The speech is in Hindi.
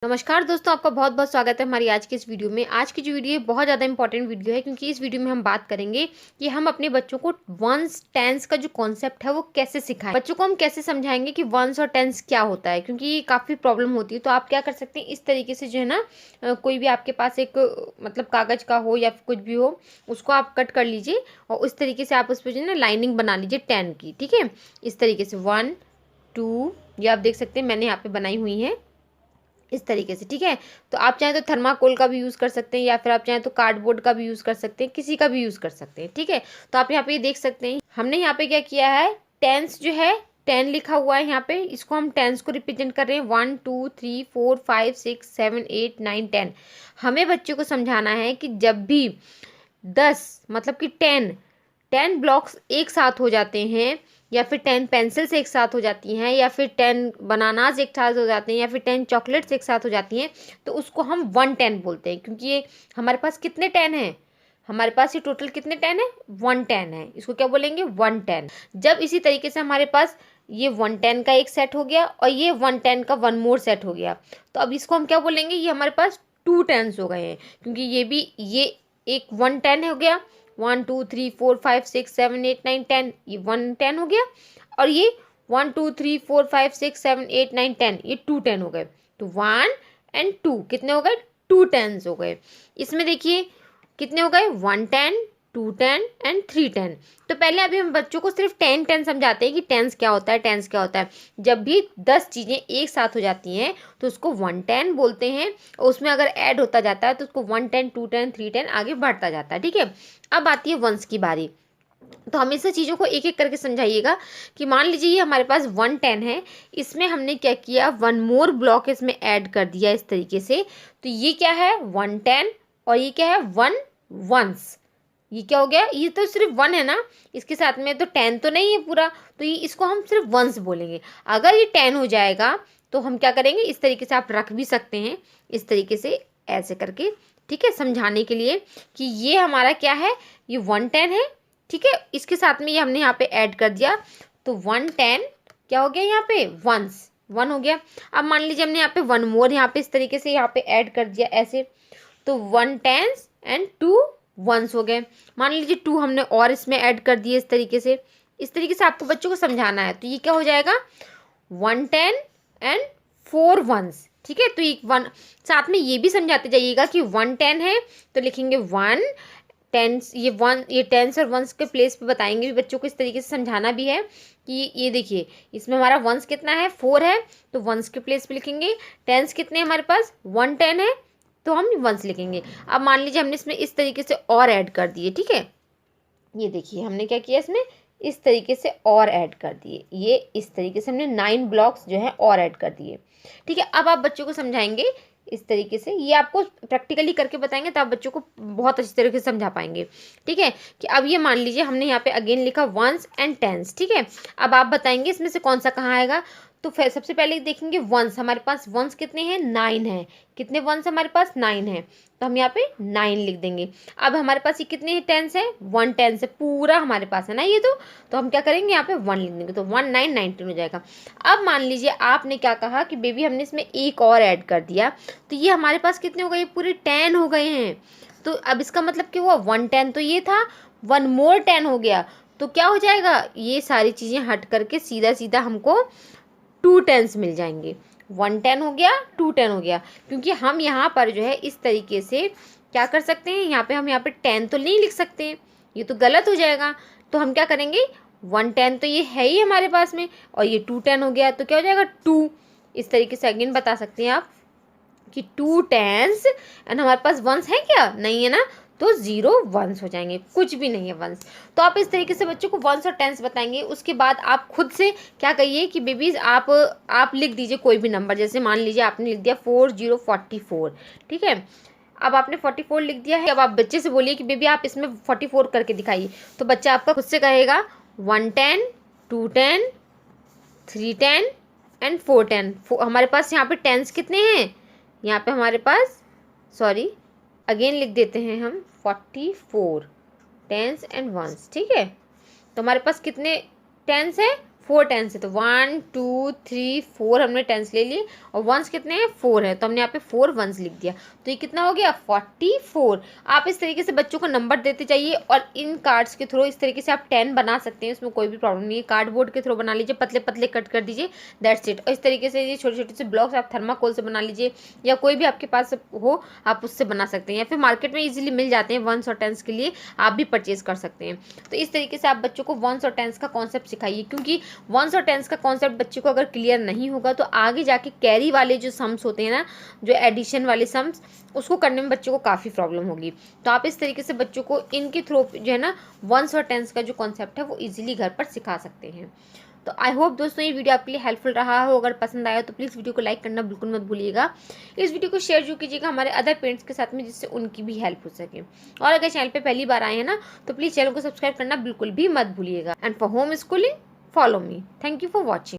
नमस्कार दोस्तों, आपका बहुत बहुत स्वागत है हमारी आज की इस वीडियो में। आज की जो वीडियो है बहुत ज़्यादा इंपॉर्टेंट वीडियो है, क्योंकि इस वीडियो में हम बात करेंगे कि हम अपने बच्चों को वंस टेंस का जो कॉन्सेप्ट है वो कैसे सिखाएं। बच्चों को हम कैसे समझाएंगे कि वंस और टेंस क्या होता है, क्योंकि ये काफ़ी प्रॉब्लम होती है। तो आप क्या कर सकते हैं, इस तरीके से जो है ना, कोई भी आपके पास एक मतलब कागज़ का हो या फिर कुछ भी हो, उसको आप कट कर लीजिए और उस तरीके से आप उस पर जो है ना लाइनिंग बना लीजिए 10 की। ठीक है, इस तरीके से 1 2, ये आप देख सकते हैं मैंने यहाँ पे बनाई हुई है इस तरीके से। ठीक है, तो आप चाहें तो थर्माकोल का भी यूज़ कर सकते हैं, या फिर आप चाहें तो कार्डबोर्ड का भी यूज़ कर सकते हैं, किसी का भी यूज़ कर सकते हैं। ठीक है, तो आप यहाँ पे देख सकते हैं हमने यहाँ पे क्या किया है, टेंस जो है 10 लिखा हुआ है यहाँ पे, इसको हम टेंस को रिप्रेजेंट कर रहे हैं 1 2 3 4 5 6 7 8 9 10। हमें बच्चों को समझाना है कि जब भी 10 मतलब कि 10 ब्लॉक्स एक साथ हो जाते हैं, या फिर 10 पेंसिल्स एक साथ हो जाती हैं, या फिर 10 बनानाज एक साथ हो जाते हैं, या फिर 10 चॉकलेट्स एक साथ हो जाती हैं, तो उसको हम 110 बोलते हैं। क्योंकि ये हमारे पास कितने 10 हैं, हमारे पास ये टोटल कितने 10 है, 110 है। इसको क्या बोलेंगे, 110। जब इसी तरीके से हमारे पास ये 110 का एक सेट हो गया और ये 110 का वन मोर सेट हो गया, तो अब इसको हम क्या बोलेंगे, ये हमारे पास 2 10s हो गए हैं। क्योंकि ये एक 110 हो गया, 1 2 3 4 5 6 7 8 9 10, ये 110 हो गया, और ये 1 2 3 4 5 6 7 8 9 10, ये 210 हो गए। तो 1 और 2 कितने हो गए, 2 10s हो गए। इसमें देखिए कितने हो गए, 110 210 एंड 310। तो पहले अभी हम बच्चों को सिर्फ 10 10 समझाते हैं कि टेंस क्या होता है, टेंस क्या होता है। जब भी 10 चीज़ें एक साथ हो जाती हैं तो उसको 110 बोलते हैं, और उसमें अगर ऐड होता जाता है तो उसको 110 210 310 आगे बढ़ता जाता है। ठीक है, अब आती है वंस की बारी। तो हमेशा चीज़ों को एक एक करके समझाइएगा कि मान लीजिए ये हमारे पास 110 है, इसमें हमने क्या किया, वन मोर ब्लॉक इसमें ऐड कर दिया इस तरीके से। तो ये क्या है, 110, और ये क्या है, 1 वंस। ये क्या हो गया, ये तो सिर्फ 1 है ना, इसके साथ में तो 10 तो नहीं है पूरा, तो ये इसको हम सिर्फ वंस बोलेंगे। अगर ये 10 हो जाएगा तो हम क्या करेंगे, इस तरीके से आप रख भी सकते हैं, इस तरीके से ऐसे करके। ठीक है, समझाने के लिए कि ये हमारा क्या है, ये 110 है। ठीक है, इसके साथ में ये हमने यहाँ पे ऐड कर दिया, तो 110 क्या हो गया, यहाँ पे वंस 1 हो गया। अब मान लीजिए हमने यहाँ पे वन मोर यहाँ पे इस तरीके से यहाँ पे ऐड कर दिया ऐसे, तो 1 10 एंड 2 वंस हो गए। मान लीजिए 2 हमने और इसमें ऐड कर दिए इस तरीके से। इस तरीके से आपको बच्चों को समझाना है। तो ये क्या हो जाएगा, 110 एंड 4 वंस। ठीक है, तो एक 1 साथ में ये भी समझाते जाइएगा कि 110 है तो लिखेंगे 1 टेंस, ये 1 ये टेंस और वंस के प्लेस पे बताएंगे भी बच्चों को, इस तरीके से समझाना भी है कि ये देखिए इसमें हमारा वंस कितना है, 4 है, तो वंस के प्लेस पे लिखेंगे। टेंस कितने हमारे पास, 110 है, तो हम वंस लिखेंगे। अब मान लीजिए हमने इसमें इस तरीके से और ऐड कर दिए। ठीक है, ये देखिए हमने क्या किया, इसमें इस तरीके से और ऐड कर दिए, ये इस तरीके से हमने 9 ब्लॉक्स जो है और ऐड कर दिए। ठीक है, अब आप बच्चों को समझाएंगे इस तरीके से, ये आपको प्रैक्टिकली करके बताएंगे तो आप बच्चों को बहुत अच्छी तरीके से समझा पाएंगे। ठीक है, कि अब ये मान लीजिए हमने यहाँ पे अगेन लिखा वंस एंड टेंस। ठीक है, अब आप बताएंगे इसमें से कौन सा कहाँ आएगा। तो फिर सबसे पहले देखेंगे वंस, हमारे पास वंस कितने हैं, 9 है। कितने वंस हमारे पास, 9 है, तो हम यहाँ पे 9 लिख देंगे। अब हमारे पास ये कितने हैं, टेंस है, 110 है पूरा हमारे पास है ना ये, तो हम क्या करेंगे, यहाँ पे 1 लिख देंगे, तो 1 9 19 हो जाएगा। अब मान लीजिए आपने क्या कहा कि बेबी हमने इसमें एक और ऐड कर दिया, तो ये हमारे पास कितने हो गए, पूरे 10 हो गए हैं। तो अब इसका मतलब क्या हुआ, 110 तो ये था, 1 मोर 10 हो गया, तो क्या हो जाएगा, ये सारी चीज़ें हट करके सीधा सीधा हमको 2 10s मिल जाएंगे। 110 हो गया, 210 हो गया, क्योंकि हम यहाँ पर जो है इस तरीके से क्या कर सकते हैं, यहाँ पे हम यहाँ पे 10 तो नहीं लिख सकते हैं, ये तो गलत हो जाएगा। तो हम क्या करेंगे, 110 तो ये है ही हमारे पास में, और ये 210 हो गया, तो क्या हो जाएगा 2। इस तरीके से अगेन बता सकते हैं आप कि 2 10s, एंड हमारे पास वंस है क्या, नहीं है ना, तो 0 वंस हो जाएंगे, कुछ भी नहीं है वंस। तो आप इस तरीके से बच्चों को वंस और टेंस बताएंगे। उसके बाद आप खुद से क्या कहिए कि बेबीज आप लिख दीजिए कोई भी नंबर, जैसे मान लीजिए आपने लिख दिया 4044। ठीक है, अब आपने 44 लिख दिया है, अब आप बच्चे से बोलिए कि बेबी आप इसमें 44 करके दिखाइए, तो बच्चा आपका खुद से कहेगा 110 210 310 एंड 410। हमारे पास यहाँ पे टेंस कितने हैं, यहाँ पे हमारे पास, सॉरी अगेन लिख देते हैं हम 44 टेंस एंड वंस। ठीक है, तो हमारे पास कितने टेंस है, 4 टेंस है, तो 1 2 3 4 हमने टेंस ले लिए और वंस कितने हैं 4 है, तो हमने यहाँ पे 4 वंस लिख दिया। तो ये कितना हो गया 44। आप इस तरीके से बच्चों को नंबर देते जाइए और इन कार्ड्स के थ्रू इस तरीके से आप 10 बना सकते हैं, इसमें कोई भी प्रॉब्लम नहीं है। कार्डबोर्ड के थ्रू बना लीजिए, पतले पतले कट कर दीजिए, दैट्स इट। और इस तरीके से ये छोटे छोटे से ब्लॉक्स आप थर्माकोल से बना लीजिए या कोई भी आपके पास हो आप उससे बना सकते हैं, या फिर मार्केट में इजीली मिल जाते हैं वंस और टेंस के लिए, आप भी परचेज कर सकते हैं। तो इस तरीके से आप बच्चों को वंस और टेंस का कॉन्सेप्ट सिखाइए, क्योंकि वंस और टेंस का कॉन्सेप्ट बच्चे को अगर क्लियर नहीं होगा तो आगे जाके कैरी वाले जो सम्स होते हैं ना, जो एडिशन वाले सम्स, उसको करने में बच्चों को काफ़ी प्रॉब्लम होगी। तो आप इस तरीके से बच्चों को इनके थ्रू जो है ना वंस और टेंस का जो कॉन्सेप्ट है वो इजीली घर पर सिखा सकते हैं। तो आई होप दोस्तों ये वीडियो आपके लिए हेल्पफुल रहा हो। अगर पसंद आया तो प्लीज़ वीडियो को लाइक करना बिल्कुल मत भूलिएगा। इस वीडियो को शेयर जरूर कीजिएगा हमारे अदर पेरेंट्स के साथ में, जिससे उनकी भी हेल्प हो सके। और अगर चैनल पे पहली बार आए हैं ना तो प्लीज़ चैनल को सब्सक्राइब करना बिल्कुल भी मत भूलिएगा। And for home schooling follow me. Thank you for watching.